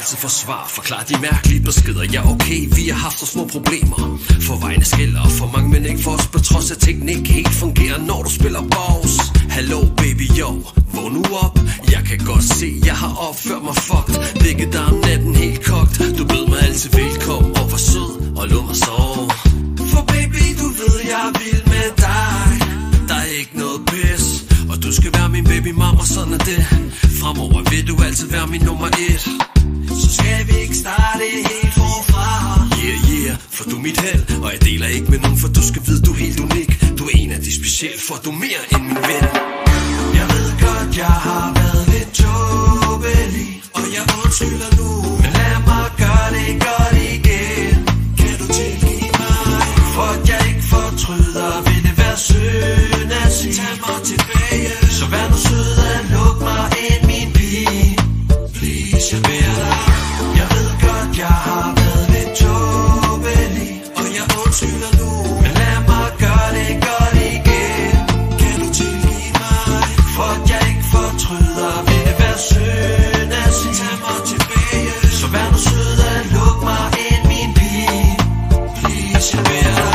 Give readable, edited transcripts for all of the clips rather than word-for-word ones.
altid forsvar. Forklar de mærkelige beskeder. Ja okay, vi har haft så små problemer. For vejene skiller for mange, men ikke for os. På trods af tingene ikke helt fungerer, når du spiller boss. Hallo baby yo, vågn nu op. Jeg kan godt se, jeg har opført mig fucked. Ligget der om natten helt kogt. Du bød mig altid velkommen og var sød og lod mig sove. For baby, du ved jeg er vild med dig. Der er ikke noget pis, og du skal være min baby mama, sådan er det. Fremover vil du altid være min nummer 1. Så skal vi ikke starte helt forfra. Yeah, yeah, for du er mit held, og jeg deler ikke med nogen, for du skal vide, du er helt unik. Du er en af de specielle, for du er mere end min ven. Jeg ved godt, jeg har været lidt tåbelig, og jeg undskylder nu, men lad mig gøre det godt igen. Kan du tilgive mig, for at jeg ikke fortryder? Vil det være synd at sige, tag mig tilbage? Så vær nu sød at lukke mig ind, min pige. Please, jeg beder dig. Jeg ved godt, jeg har været lidt tåbelig, og jeg undskylder nu, men lad mig gøre det godt igen. Kan du tilgive mig, for at jeg ikke fortryder? Vil det være synd at sige, tag mig tilbage? Så vær nu sød at lukke mig ind, min pige. Please, jeg beder dig.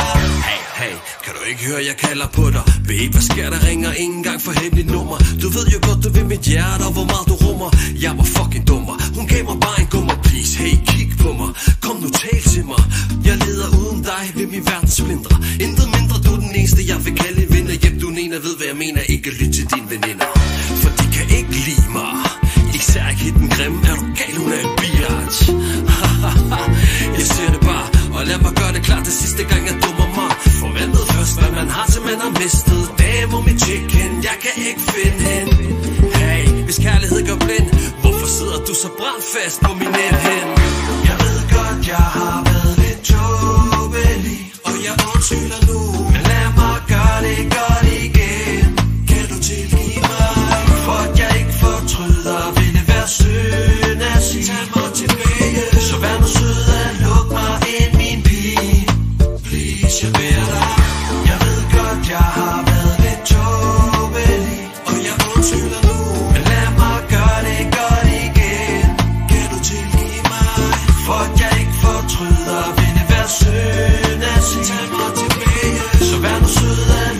Hey, hey, kan du ikke høre, jeg kalder på dig? Babe, hvad sker der? Ringer ingen gang for hemmeligt nummer. Du ved jo godt, du vil mit hjerte, og hvor meget du rummer. Jeg var fucking dummer. Hun gav mig bare en gummer. Please, hey, kig på mig. Kom nu, tal til mig. Jeg leder uden dig ved min verden splindre. Intet mindre, du er den eneste, jeg vil kalde en vinder. Hjem, du er en, ved hvad jeg mener. Ikke lyt til dine veninder, for de kan ikke lide mig. Især ikke hit den grimme. Er du gal, hun er en biatch. Jeg siger det bare, og lad mig gøre det klart. Det sidste gang jeg dummer mig. For hvad ved først, hvad man har, til man har mistet. Damn, om mit chicken, jeg kan ikke finde hende. Hey, hvis kærlighed gør blind, hvorfor sidder du så brandfast på min hen? Jeg ved godt, jeg har været lidt tåbelig, og jeg undskylder nu, men lad mig gøre det godt igen. Kan du tilgive mig, for at jeg ikke fortryder? Vil det være synd at sige, tag mig tilbage? Så vær nu sød at lukke mig ind, min pige. Please, jeg beder dig. Jeg ved godt, jeg har været lidt tåbelig, og jeg undskylder nu, men lad mig gøre det godt igen. Kan du tilgive mig, for at jeg ikke fortryder? Vil det være synd at sige, tag mig tilbage? Så vær nu sød at